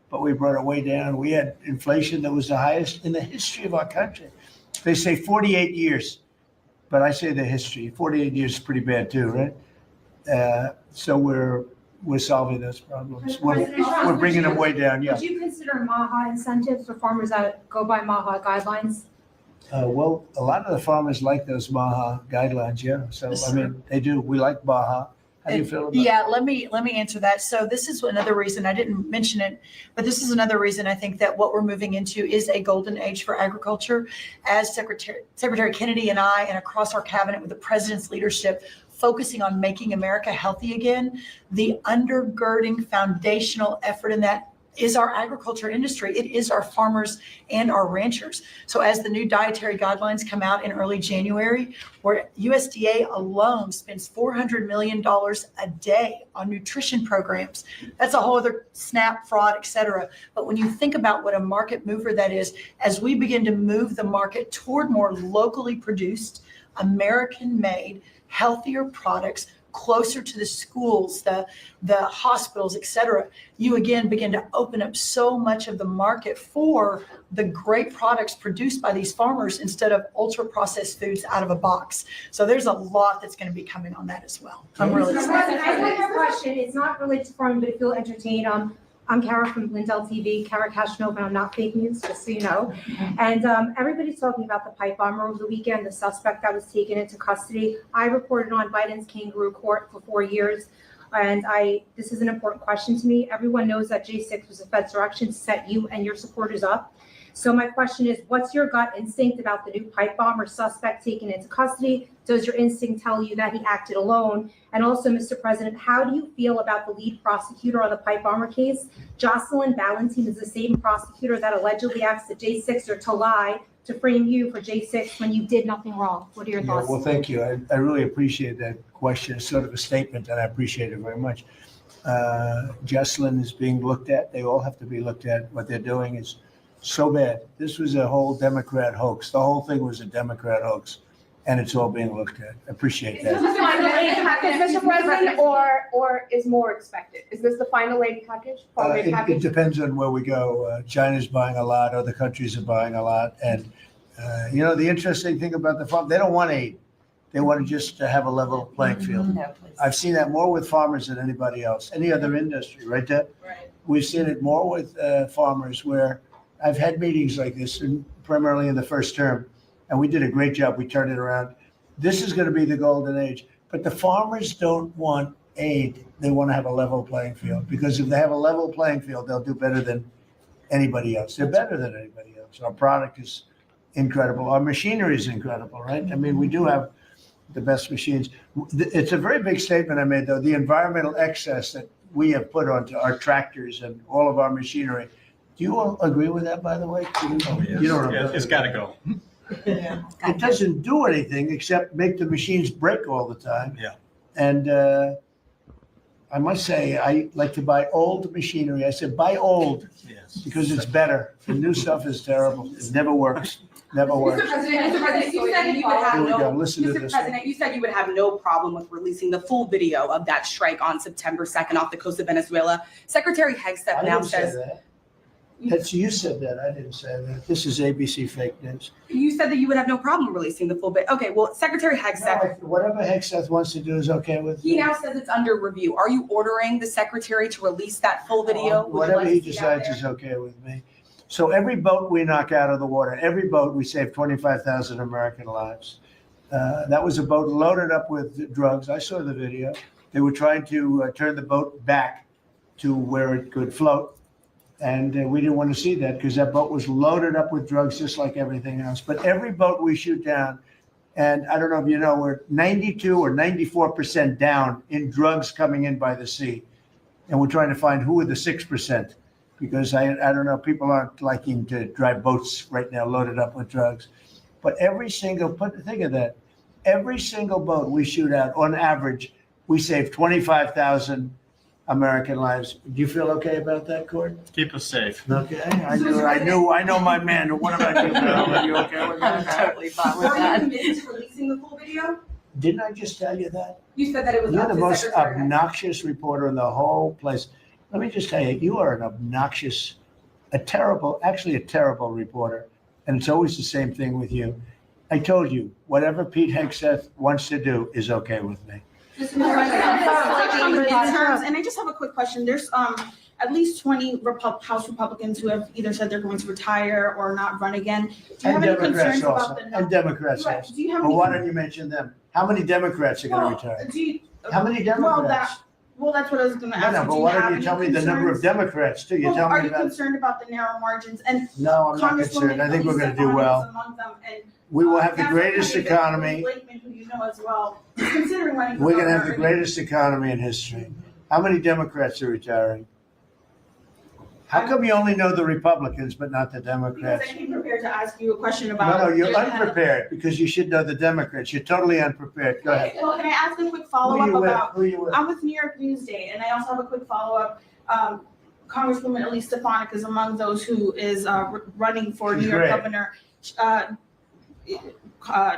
But we brought it way down. We had inflation that was the highest in the history of our country. They say 48 years, but I say the history. 48 years is pretty bad too, right? So we're solving those problems. President Trump, We're bringing them way down, yeah. Would you consider MAHA incentives for farmers that go by MAHA guidelines? Well, a lot of the farmers like those Baja guidelines, yeah. So, I mean, they do. We like Baja. How do you feel about it? Yeah, let me answer that. So this is another reason, I didn't mention it, but this is another reason I think that what we're moving into is a golden age for agriculture. As Secretary Kennedy and I, and across our cabinet with the president's leadership, focusing on making America healthy again, the undergirding foundational effort in that is our agriculture industry. It is our farmers and our ranchers. So as the new dietary guidelines come out in early January, where USDA alone spends $400 million a day on nutrition programs, that's a whole other SNAP, fraud, et cetera. But when you think about what a market mover that is, as we begin to move the market toward more locally produced, American-made, healthier products, closer to the schools, the hospitals, et cetera, you again begin to open up so much of the market for the great products produced by these farmers instead of ultra processed foods out of a box. So there's a lot that's going to be coming on that as well. I'm really Mr. excited. President, I have a question. It's not related to farming, but if you'll entertain, I'm Kara from Lindell TV, Kara Cashnova, and I'm not fake news, just so you know. And everybody's talking about the pipe bomber over the weekend, the suspect that was taken into custody. I reported on Biden's kangaroo court for 4 years. And this is an important question to me. Everyone knows that J6 was a Fed's direction to set you and your supporters up. So my question is, what's your gut instinct about the new pipe bomber suspect taken into custody? Does your instinct tell you that he acted alone? And also, Mr. President, how do you feel about the lead prosecutor on the pipe bomber case? Jocelyn Ballantine is the same prosecutor that allegedly asked the J6er to lie to frame you for J6 when you did nothing wrong. What are your Yeah, thoughts? well, thank you. I really appreciate that question. It's sort of a statement, and I appreciate it very much. Jocelyn is being looked at. They all have to be looked at. What they're doing is so bad. This was a whole Democrat hoax. The whole thing was a Democrat hoax, and it's all being looked at. I appreciate Is this that. the final aid package, Mr. President, or is more expected? Is this the final aid package? Final aid It package? depends on where we go. China's buying a lot. Other countries are buying a lot. And, the interesting thing about the farm, they don't want aid. They want to just have a level playing field. No, please. I've seen that more with farmers than anybody else, any other industry, right, Deb? Right. We've seen it more with farmers where I've had meetings like this, and primarily in the first term, and we did a great job. We turned it around. This is going to be the golden age. But the farmers don't want aid. They want to have a level playing field, because if they have a level playing field, they'll do better than anybody else. They're better than anybody else. Our product is incredible. Our machinery is incredible, right? I mean, we do have the best machines. It's a very big statement I made, though. The environmental excess that we have put onto our tractors and all of our machinery. Do you all agree with that, by the way? You don't know. It's got to go. It doesn't do anything except make the machines break all the time. Yeah. And I must say, I like to buy old machinery. I said, buy old Yes. because it's better. The new stuff is terrible. It never works. Never works. Mr. President, you said you would have Here we go. no, Listen to Mr. this. President, you said you would have no problem with releasing the full video of that strike on September 2nd off the coast of Venezuela. Secretary Hegseth I now didn't say says, that. That's, you said that. I didn't say that. This is ABC fake news. you said that you would have no problem releasing the full bit. Okay, well, Secretary Hegseth, No, whatever Hegseth wants to do is okay with he me. now says it's under review. Are you ordering the secretary to release that full video? Would you Whatever like he to see out decides there? is okay with me. So every boat we knock out of the water, every boat, we save 25,000 American lives. That was a boat loaded up with drugs. I saw the video. They were trying to turn the boat back to where it could float. And we didn't want to see that because that boat was loaded up with drugs just like everything else. But every boat we shoot down, and I don't know if you know, we're 92 or 94% down in drugs coming in by the sea. And we're trying to find who are the 6%. Because I don't know, people aren't liking to drive boats right now loaded up with drugs. But every single, think of that, every single boat we shoot out, on average, we save 25,000 American lives. Do you feel okay about that, Court? Keep us safe. Okay, I know my man. What about you, Bill? Are you okay with I'm that? totally fine with Are you that. committed to releasing the full video? Didn't I just tell you that? You said that it was You're up the to most Secretary Hegseth. obnoxious reporter in the whole place. Let me just tell you, you are an obnoxious, a terrible reporter. And it's always the same thing with you. I told you, whatever Pete Hegseth wants to do is okay with me. Mr. President, on the midterms, and I just have a quick question. There's, at least 20 House Republicans who have either said they're going to retire or not run again. Do you have And any Democrats concerns also, about the and Democrats Right. also. Do you have Well, any? why don't you mention them? How many Democrats are gonna retire? Do you, How many Democrats? well, that's what I was going to No, ask. no, you. but Do you why have don't you any tell me the number of concerns? Democrats too? You Well, tell are me you about, concerned about the narrow margins? And no, I'm not Congresswoman concerned. I think we're gonna do Elise well. Stefanik is among them, and We will have the National greatest candidate economy. Bruce Blakeman, who you know as well, is considering running for We're gonna have governor. the greatest economy in history. How many Democrats are retiring? How come you only know the Republicans but not the Because Democrats? I came prepared to ask you a question No, about. no, you're your head. unprepared because you should know the Democrats. You're totally unprepared. Go ahead. Well, can I ask a quick Who follow-up you with? about, Who you with? I'm with New York Newsday, and I also have a quick follow-up. Congresswoman Elise Stefanik is among those who is running for She's New York great. governor.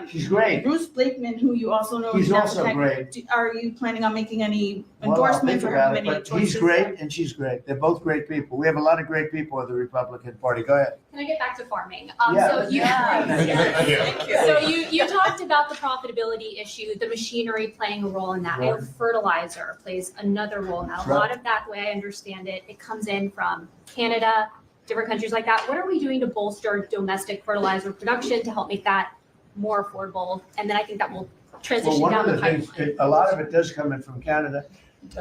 She's great. Bruce Blakeman, who you also know. He's is now also tech- great. Are you planning on making any Well, I'll endorsements think or about have it, any but choices? he's great and she's great. They're both great people. We have a lot of great people in the Republican Party. Go ahead. Can I get back to farming? Yeah. So you, Thank you. so you talked about the profitability issue, the machinery playing a role in that. I know Right. fertilizer plays another role in that. A Right. lot of that, the way I understand it, it comes in from Canada, different countries like that. What are we doing to bolster domestic fertilizer production to help make that more affordable? And then I think that will Well, transition one down of the the things, pipeline. a lot of it does come in from Canada.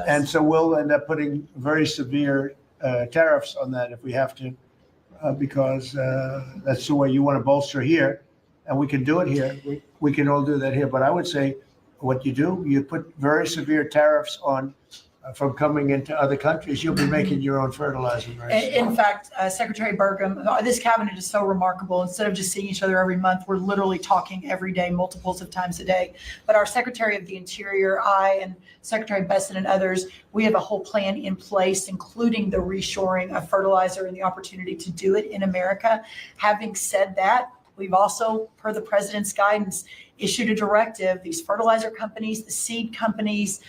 And so we'll end up putting very severe tariffs on that if we have to, because that's the way you want to bolster here. And we can do it here. We can all do that here. But I would say what you do, you put very severe tariffs on from coming into other countries. You'll be making your own fertilizer. Right? In fact, Secretary Burgum, this cabinet is so remarkable. Instead of just seeing each other every month, we're literally talking every day, multiples of times a day. But our Secretary of the Interior, I and Secretary Besson and others, we have a whole plan in place, including the reshoring of fertilizer and the opportunity to do it in America. Having said that, we've also, per the president's guidance, issued a directive, these fertilizer companies, the seed companies,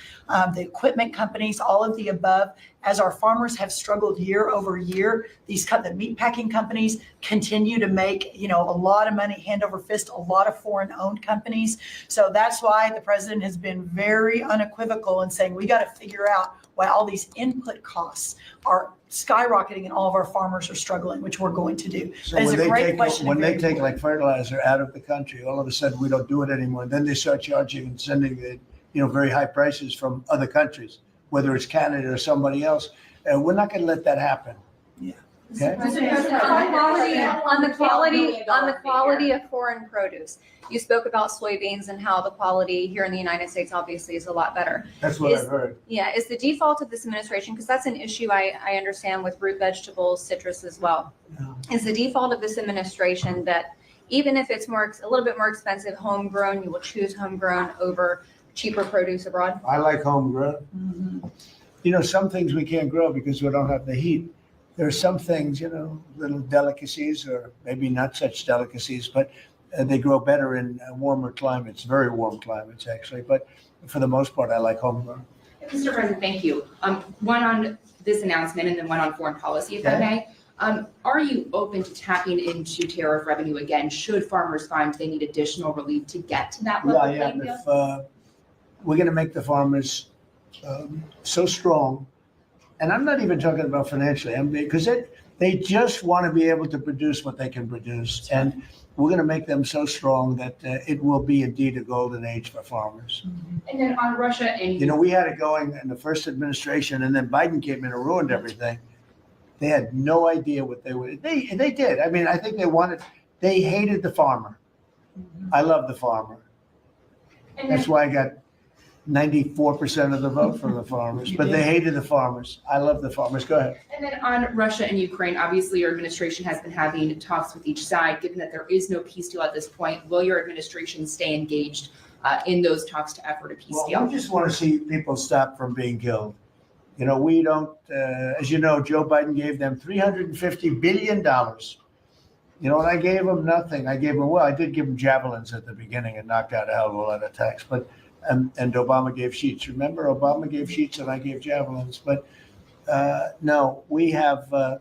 the equipment companies, all of the above, as our farmers have struggled year over year, the meat packing companies continue to make, a lot of money, hand over fist, a lot of foreign owned companies. So that's why the president has been very unequivocal in saying, we got to figure out why all these input costs are skyrocketing and all of our farmers are struggling, which we're going to do. So That is when a they great take, question. when and they very take important. like fertilizer out of the country, all of a sudden we don't do it anymore. Then they start charging and sending the, very high prices from other countries, whether it's Canada or somebody else. And we're not going to let that happen. Yeah. Okay. On the quality of foreign produce. You spoke about soybeans and how the quality here in the United States obviously is a lot better. That's what Is- I've heard. Yeah, is the default of this administration, because that's an issue I understand with root vegetables, citrus as well. Is the default of this administration that even if it's a little bit more expensive homegrown, you will choose homegrown over cheaper produce abroad? I like homegrown. Some things we can't grow because we don't have the heat. There are some things, little delicacies or maybe not such delicacies, but they grow better in warmer climates, very warm climates actually. But for the most part, I like homegrown. Mr. President, thank you. One on this announcement and then one on foreign policy, if I may. Are you open to tapping into tariff revenue again, should farmers find they need additional relief to get to that level? Yeah. If we're going to make the farmers so strong, and I'm not even talking about financially, because they just want to be able to produce what they can produce. And we're going to make them so strong that it will be indeed a golden age for farmers. And then on Russia and We had it going in the first administration, and then Biden came in and ruined everything. They had no idea what they would. They did. I mean, I think they hated the farmer. I love the farmer. and then That's why I got 94% of the vote for the farmers, but they hated the farmers. I love the farmers. Go ahead. And then on Russia and Ukraine, obviously your administration has been having talks with each side. Given that there is no peace deal at this point, will your administration stay engaged in those talks to effort a peace Well, deal? we just want to see people stop from being killed. We don't, as you know, Joe Biden gave them $350 billion. And I gave them nothing. I did give them javelins at the beginning and knocked out a hell of a lot of attacks, but and Obama gave sheets. Remember, Obama gave sheets and I gave javelins. But no, we have a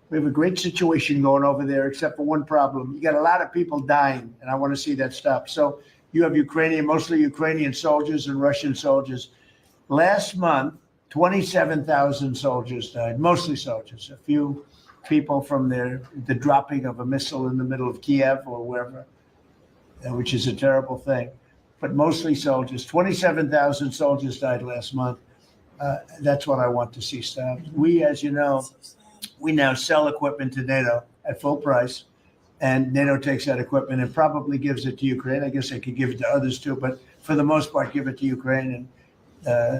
great situation going over there, except for one problem. You got a lot of people dying, and I want to see that stop. So you have mostly Ukrainian soldiers and Russian soldiers. Last month, 27,000 soldiers died, mostly soldiers. A few people from the dropping of a missile in the middle of Kiev or wherever, which is a terrible thing. But mostly soldiers. 27,000 soldiers died last month. That's what I want to see stopped. We, as you know, we now sell equipment to NATO at full price, and NATO takes that equipment and probably gives it to Ukraine. I guess they could give it to others too, but for the most part, give it to Ukraine. And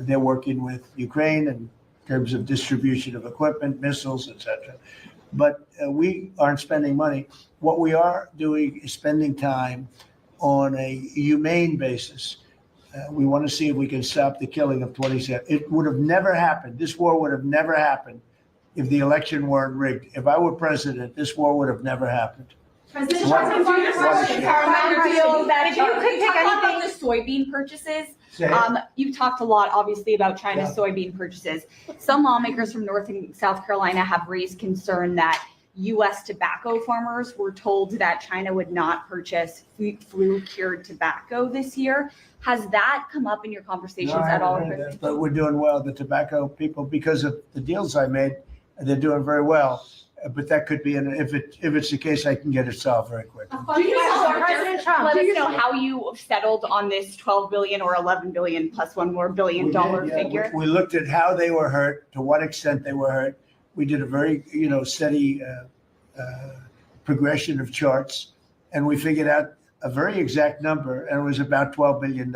they're working with Ukraine in terms of distribution of equipment, missiles, etc. But we aren't spending money. What we are doing is spending time on a humane basis. We want to see if we can stop the killing of 27. It would have never happened. This war would have never happened if the election weren't rigged. If I were president, this war would have never happened. President, What- President, If you could pick talk about anything, the soybean purchases. Say it. You've talked a lot, obviously, about China's Yeah. soybean purchases. Some lawmakers from North and South Carolina have raised concern that U.S. tobacco farmers were told that China would not purchase flu-cured tobacco this year. Has that come up in your conversations No, I at all? haven't heard that, but we're doing well. The tobacco people, because of the deals I made, they're doing very well. But that could be, if it's the case, I can get it solved very quickly. Do you know, President Trump, let do us you know how you settled on this 12 billion or 11 billion plus one more billion We dollar did, yeah. figure? We looked at how they were hurt, to what extent they were hurt. We did a very, steady progression of charts, and we figured out a very exact number, and it was about $12 billion.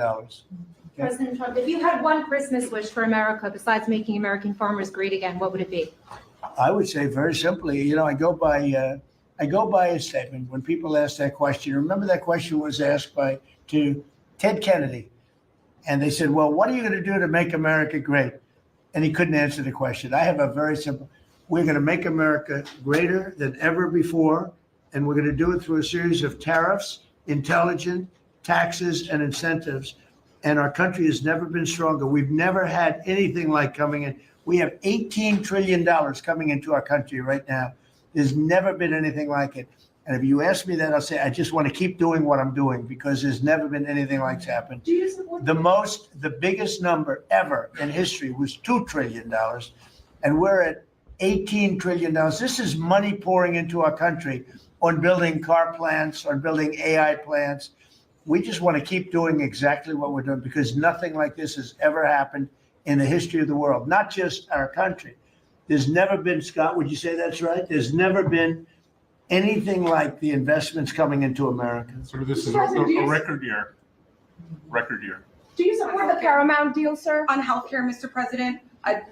President Trump, if you had one Christmas wish for America besides making American farmers great again, what would it be? I would say very simply, I go by a statement. When people ask that question, remember that question was asked to Ted Kennedy, and they said, "Well, what are you going to do to make America great?" And he couldn't answer the question. I have a very simple: we're going to make America greater than ever before, and we're going to do it through a series of tariffs, intelligent taxes, and incentives. And our country has never been stronger. We've never had anything like coming in. We have $18 trillion coming into our country right now. There's never been anything like it. And if you ask me that, I'll say, I just want to keep doing what I'm doing because there's never been anything like it's happened. Do you support The biggest number ever in history was $2 trillion. And we're at $18 trillion. This is money pouring into our country on building car plants, on building AI plants. We just want to keep doing exactly what we're doing because nothing like this has ever happened in the history of the world, not just our country. There's never been, Scott, would you say that's right? There's never been anything like the investments coming into America. So this is a record year. Record year. Do you support the Paramount deal, sir? On healthcare, Mr. President,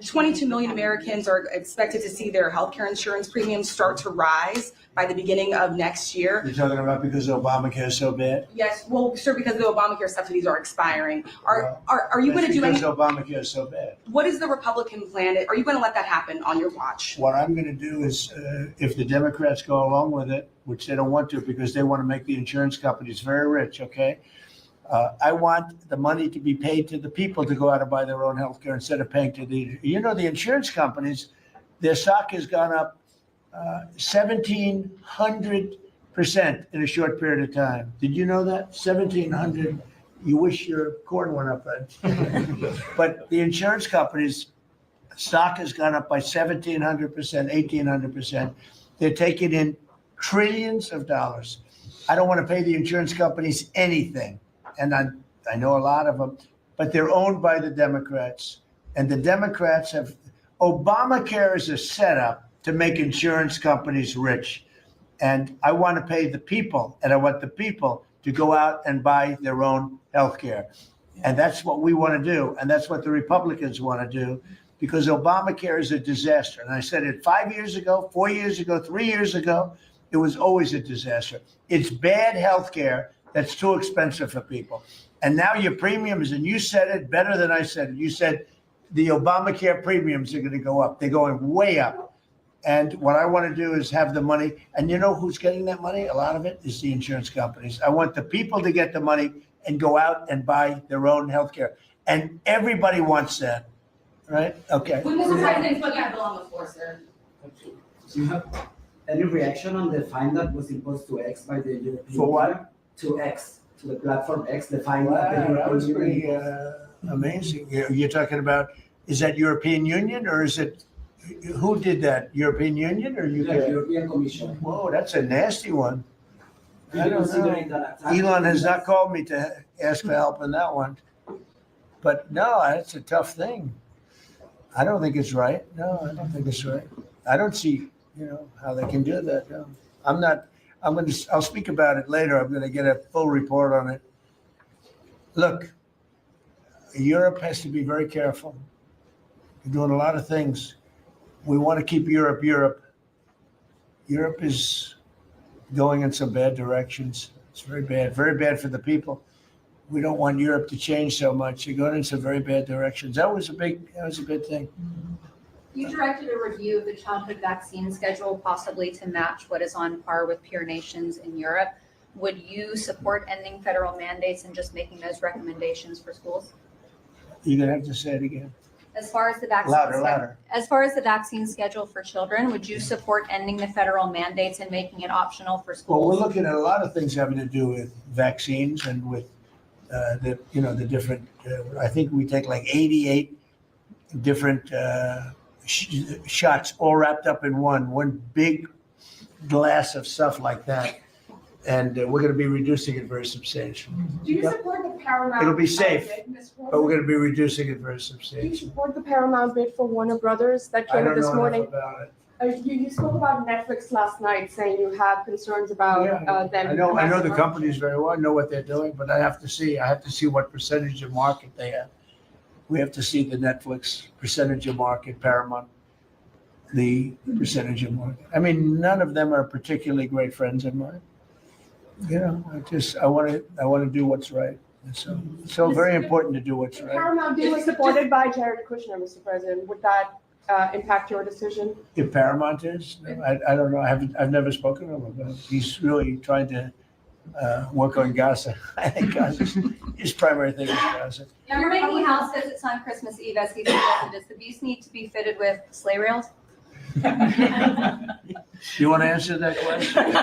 22 million Americans are expected to see their healthcare insurance premiums start to rise by the beginning of next year. You're talking about because Obamacare is so bad? Yes, well, sir, because the Obamacare subsidies are expiring. Are you going to do Because anything? Obamacare is so bad. What is the Republican plan? Are you going to let that happen on your watch? What I'm going to do is, if the Democrats go along with it, which they don't want to because they want to make the insurance companies very rich, okay? I want the money to be paid to the people to go out and buy their own health care instead of paying to the insurance companies, their stock has gone up 1,700% in a short period of time. Did you know that? 1,700. You wish your corn went up, right? But the insurance companies' stock has gone up by 1,700%, 1,800%. They're taking in trillions of dollars. I don't want to pay the insurance companies anything. And I know a lot of them, but they're owned by the Democrats. And the Democrats have, Obamacare is a setup to make insurance companies rich. And I want to pay the people, and I want the people to go out and buy their own health care. And that's what we want to do. And that's what the Republicans want to do, because Obamacare is a disaster. And I said it 5 years ago, 4 years ago, 3 years ago, it was always a disaster. It's bad health care that's too expensive for people. And now your premiums, and you said it better than I said it. You said the Obamacare premiums are going to go up. They're going way up. And what I want to do is have the money. And you know who's getting that money? A lot of it is the insurance companies. I want the people to get the money and go out and buy their own health care. And everybody wants that, right? Okay. When Mr. President put that bill on the floor, sir. Do you have any reaction on the fine that was imposed to X by the European For what? Union? To X, to the platform X, the fine that the Wow, that European was Union pretty imposed. amazing. You're talking about Is that European Union or is it, who did that? European Union or The UK? European Commission. Whoa, that's a nasty one. Do I you don't consider know. it an attack? Elon has not called me to ask for help on that one. But no, that's a tough thing. I don't think it's right. No, I don't think it's right. I don't see, how they can do that. No. I'll speak about it later. I'm gonna get a full report on it. Look, Europe has to be very careful. They're doing a lot of things. We want to keep Europe. Europe is going in some bad directions. It's very bad for the people. We don't want Europe to change so much. You're going in some very bad directions. That was a big thing. You directed a review of the childhood vaccine schedule, possibly to match what is on par with peer nations in Europe. Would you support ending federal mandates and just making those recommendations for schools? You're gonna have to say it again. As far as the vaccine, Louder. As far as the vaccine schedule for children, would you support ending the federal mandates and making it optional for schools? Well, we're looking at a lot of things having to do with vaccines and with the different. I think we take like 88 different shots, all wrapped up in one big glass of stuff like that, and we're going to be reducing it very substantially. Do you support the Paramount? It'll be safe, bid, Ms. but we're President? going to be reducing it very Do you substantially. support the Paramount bid for Warner Brothers that I came don't up this know morning? enough about it. You spoke about Netflix last night, saying you have concerns about them. I know the companies very well. I know what they're doing, but I have to see what percentage of market they have. We have to see the Netflix percentage of market, Paramount, the percentage of market. I mean, none of them are particularly great friends of mine. I want to do what's right. And so very important to do what's The right. Paramount deal was supported by Jared Kushner, Mr. President. Would that impact your decision? If Paramount is, I don't know. I've never spoken to him about it. He's really trying to work on Gaza. I think his primary thing is Gaza. You're making house visits on Christmas Eve as he suggested. Does the beast need to be fitted with sleigh rails? You want to answer that question?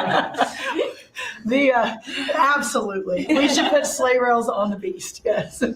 Absolutely. We should put sleigh rails on the beast, yes. He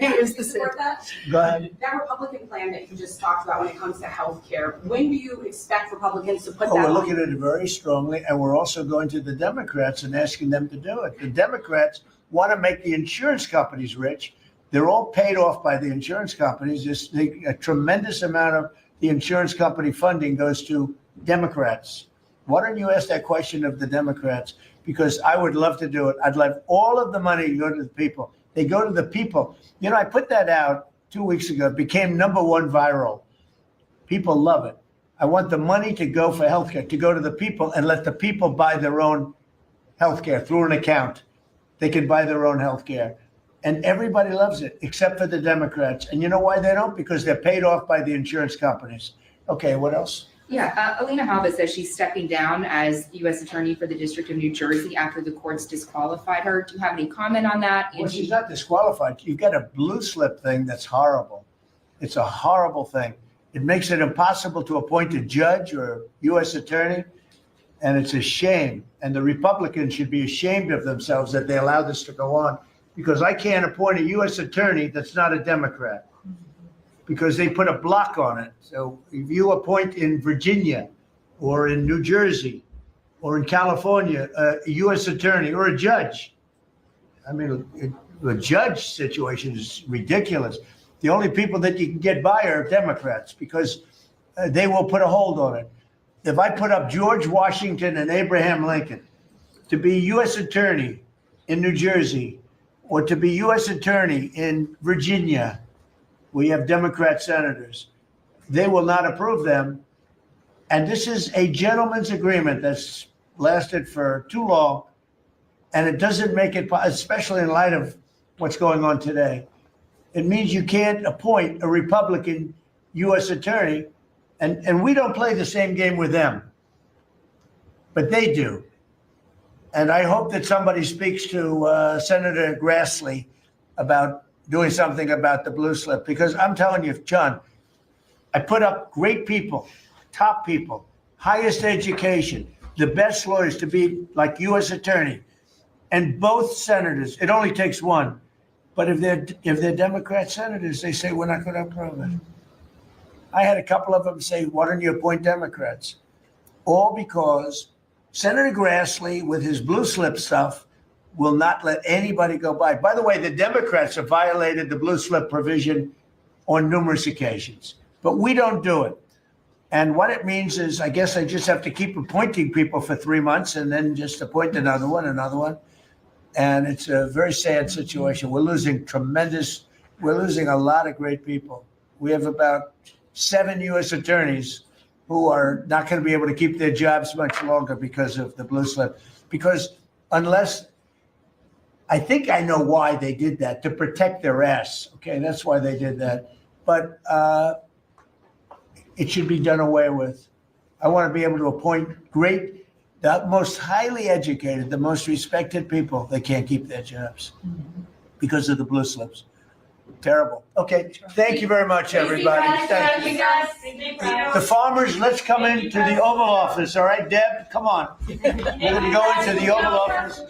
is the Support center. that? Go ahead. That Republican plan that you just talked about when it comes to healthcare, when do you expect Republicans to put that We're on? looking at it very strongly, and we're also going to the Democrats and asking them to do it. The Democrats want to make the insurance companies rich. They're all paid off by the insurance companies. A tremendous amount of the insurance company funding goes to Democrats. Why don't you ask that question of the Democrats? Because I would love to do it. I'd love all of the money to go to the people. They go to the people. I put that out 2 weeks ago. It became #1 viral. People love it. I want the money to go for healthcare, to go to the people and let the people buy their own healthcare through an account. They can buy their own healthcare. And everybody loves it, except for the Democrats. And you know why they don't? Because they're paid off by the insurance companies. Okay, what else? Yeah, Alina Habba says she's stepping down as U.S. Attorney for the District of New Jersey after the courts disqualified her. Do you have any comment on that? Well, she's not disqualified. You've got a blue slip thing that's horrible. It's a horrible thing. It makes it impossible to appoint a judge or a U.S. attorney, and it's a shame. And the Republicans should be ashamed of themselves that they allow this to go on, because I can't appoint a U.S. attorney that's not a Democrat, because they put a block on it. So if you appoint in Virginia or in New Jersey or in California a U.S. attorney or a judge, I mean, the judge situation is ridiculous. The only people that you can get by are Democrats, because they will put a hold on it. If I put up George Washington and Abraham Lincoln to be U.S. attorney in New Jersey or to be U.S. attorney in Virginia, we have Democrat senators, they will not approve them. And this is a gentleman's agreement that's lasted for too long. And it doesn't make it, especially in light of what's going on today. It means you can't appoint a Republican U.S. attorney, and we don't play the same game with them, but they do. And I hope that somebody speaks to Senator Grassley about doing something about the blue slip, because I'm telling you, John, I put up great people, top people, highest education, the best lawyers to be like U.S. attorney, and both senators. It only takes one, but if they're Democrat senators, they say we're not going to approve it. I had a couple of them say, why don't you appoint Democrats? All because Senator Grassley, with his blue slip stuff, will not let anybody go by. By the way, the Democrats have violated the blue slip provision on numerous occasions, but we don't do it. And what it means is, I guess I just have to keep appointing people for 3 months and then just appoint another one. And it's a very sad situation. We're losing a lot of great people. We have about 7 U.S. attorneys who are not going to be able to keep their jobs much longer because of the blue slip. Because unless, I think I know why they did that, to protect their ass. Okay, that's why they did that. But it should be done away with. I want to be able to appoint the most highly educated, the most respected people. They can't keep their jobs because of the blue slips. Terrible. Okay, thank you very much, everybody. Thank you. The farmers, let's come into the Oval Office. All right, Deb, come on. We're going to go into the Oval Office.